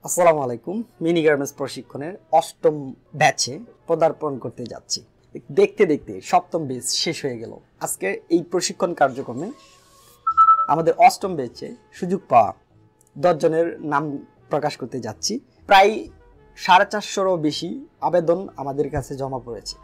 আসসালামু আলাইকুম। Mini garments প্রশিক্ষণের অষ্টম ব্যাচে পদার্পণ করতে যাচ্ছি। দেখতে দেখতে সপ্তম ব্যাচ শেষ হয়ে গেল। আজকে এই প্রশিক্ষণ কার্যক্রমে আমাদের অষ্টম ব্যাচে সুযোগ পাওয়া 10 জনের নাম প্রকাশ করতে যাচ্ছি। প্রায় 450-রও বেশি আবেদন আমাদের কাছে জমা পড়েছে।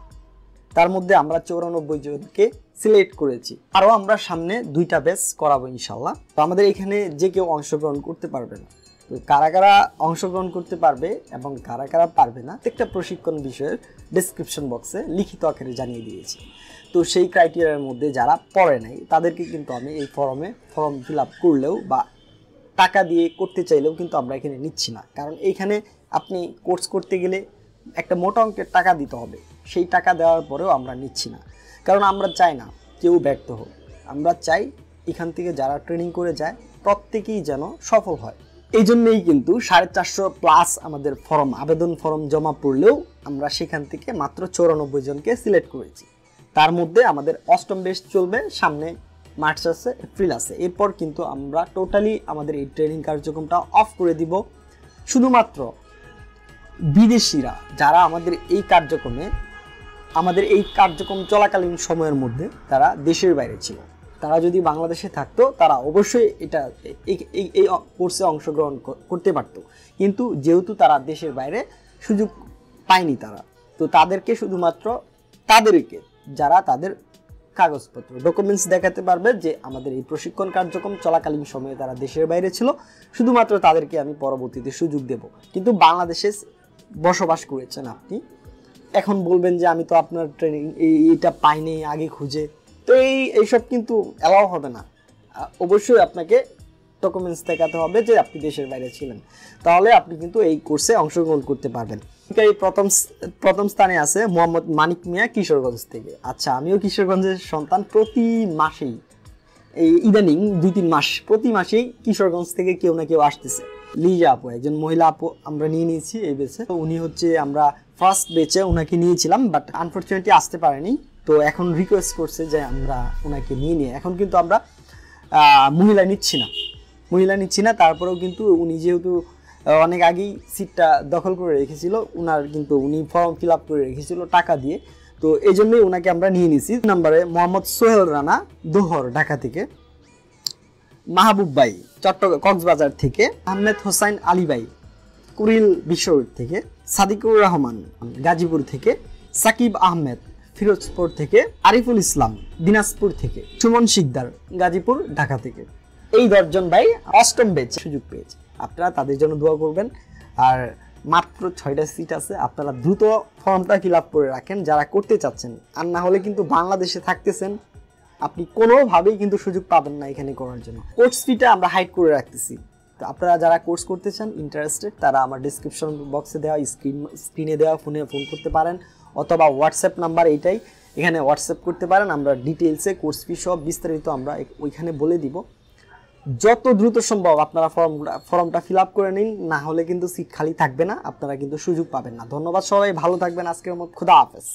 তার মধ্যে আমরা 94 জনকে সিলেক্ট করেছি। আরও আমরা সামনে 2টা ব্যাচ করাবো ইনশাল্লাহ। তো আমাদের এখানে যে কেউ অংশগ্রহণ করতে পারবে না। তো কারা কারা অংশগ্রহণ করতে পারবে এবং কারা কারা পারবে না প্রত্যেকটা প্রশিক্ষণ বিষয়ের ডেসক্রিপশন বক্সে লিখিত আকারে জানিয়ে দিয়েছি। তো সেই ক্রাইটেরিয়ার মধ্যে যারা পড়ে নাই তাদেরকে কিন্তু আমি এই ফর্ম ফিল আপ করলেও বা টাকা দিয়ে করতে চাইলেও কিন্তু আমরা এখানে নিচ্ছি না। কারণ এইখানে আপনি কোর্স করতে গেলে একটা মোটা অঙ্কের টাকা দিতে হবে, সেই টাকা দেওয়ার পরেও আমরা নিচ্ছি না। কারণ আমরা চাই না কেউ ব্যর্থ হোক। আমরা চাই এখান থেকে যারা ট্রেনিং করে যায় প্রত্যেকেই যেন সফল হয়। এই জন্যই কিন্তু 450+ আমাদের আবেদন ফর্ম জমা পড়লেও আমরা সেখান থেকে মাত্র 94 জনকে সিলেক্ট করেছি। তার মধ্যে আমাদের অষ্টম ব্যাচ চলবে, সামনে মার্চ আছে, এপ্রিল আছে। এরপর কিন্তু আমরা টোটালি আমাদের এই ট্রেনিং কার্যক্রমটা অফ করে দিব। শুধুমাত্র বিদেশিরা যারা আমাদের এই কার্যক্রম চলাকালীন সময়ের মধ্যে তারা দেশের বাইরে ছিল, তারা যদি বাংলাদেশে থাকতো তারা অবশ্যই এই কোর্সে অংশগ্রহণ করতে পারতো। কিন্তু যেহেতু তারা দেশের বাইরে সুযোগ পায়নি, তো তাদেরকে শুধুমাত্র যারা তাদের কাগজপত্র ডকুমেন্টস দেখাতে পারবে যে আমাদের এই প্রশিক্ষণ কার্যক্রম চলাকালীন সময়ে তারা দেশের বাইরে ছিল, শুধুমাত্র তাদেরকে আমি পরবর্তীতে সুযোগ দেব। কিন্তু বাংলাদেশে বসবাস করেছেন আপনি, এখন বলবেন যে আমি তো আপনার ট্রেনিং এইটা পাইনি আগে খুঁজে, তো এইসব কিন্তু অ্যালাউ হবে না। অবশ্যই আপনাকে ডকুমেন্টস দেখাতে হবে যে আপনি দেশের বাইরে ছিলেন, তাহলে আপনি কিন্তু এই কোর্সে অংশগ্রহণ করতে পারবেন। এই প্রথম স্থানে আছে মোহাম্মদ মানিক মিয়া কিশোরগঞ্জ থেকে। আচ্ছা, আমিও কিশোরগঞ্জের সন্তান। প্রতি মাসেই এই ইদানিং 2-3 মাস প্রতি মাসেই কিশোরগঞ্জ থেকে কেউ না কেউ আসতেছে। লিজা আপু, একজন মহিলা আপু আমরা নিয়ে নিয়েছি এই ব্যাচে। তো উনি হচ্ছে আমরা ফার্স্ট ব্যাচে ওনাকে নিয়েছিলাম, বাট আনফরচুনেটলি আসতে পারেনি। তো এখন রিকোয়েস্ট করছে যে আমরা ওনাকে নিয়ে এখন কিন্তু আমরা মহিলা নিচ্ছি না। তারপরেও কিন্তু উনি যেহেতু অনেক আগেই সিটটা দখল করে রেখেছিল, উনি ফর্ম ফিল আপ করে রেখেছিল টাকা দিয়ে, তো এই জন্যই ওনাকে আমরা নিয়ে নিয়েছি। নাম্বারে মোহাম্মদ সোহেল রানা দোহর ঢাকা থেকে, মাহবুব ভাই কক্সবাজার থেকে, আহমেদ হোসাইন আলী ভাই কুড়িল বিশ্বরোড থেকে, সাদিকুর রহমান গাজীপুর থেকে, সাকিব আহমেদ ফিরোজপুর থেকে, আরিফুল ইসলাম দিনাজপুর থেকে, সুমন শিকদার গাজীপুর ঢাকা থেকে। এই 10 জন ভাই অষ্টম ব্যাচে সুযোগ পেয়েছে। আপনারা তাদের জন্য দোয়া করবেন। আর মাত্র 6টা সিট আছে, আপনারা দ্রুত ফর্মটা ফিল আপ করে রাখেন যারা করতে চাচ্ছেন। আর না হলে কিন্তু বাংলাদেশে থাকতেছেন, আপনি কোনোভাবেই কিন্তু সুযোগ পাবেন না এখানে করার জন্য। কোর্স ফিটা আমরা হাইড করে রাখতেছি। তো আপনারা যারা কোর্স করতে চান ইন্টারেস্টেড, তারা আমার ডিসক্রিপশন বক্সে দেওয়া স্ক্রিনে দেওয়া ফোন করতে পারেন, অথবা হোয়াটসঅ্যাপ নাম্বার এইটাই, এখানে হোয়াটসঅ্যাপ করতে পারেন। আমরা ডিটেলসে কোর্স ফি সব বিস্তারিত আমরা ওইখানে বলে দিব। যত দ্রুত সম্ভব আপনারা ফর্মটা ফিল আপ করে নিন, না হলে কিন্তু সিট খালি থাকবে না, আপনারা কিন্তু সুযোগ পাবেন না। ধন্যবাদ, সবাই ভালো থাকবেন। আজকের মতো খুদা হাফেজ।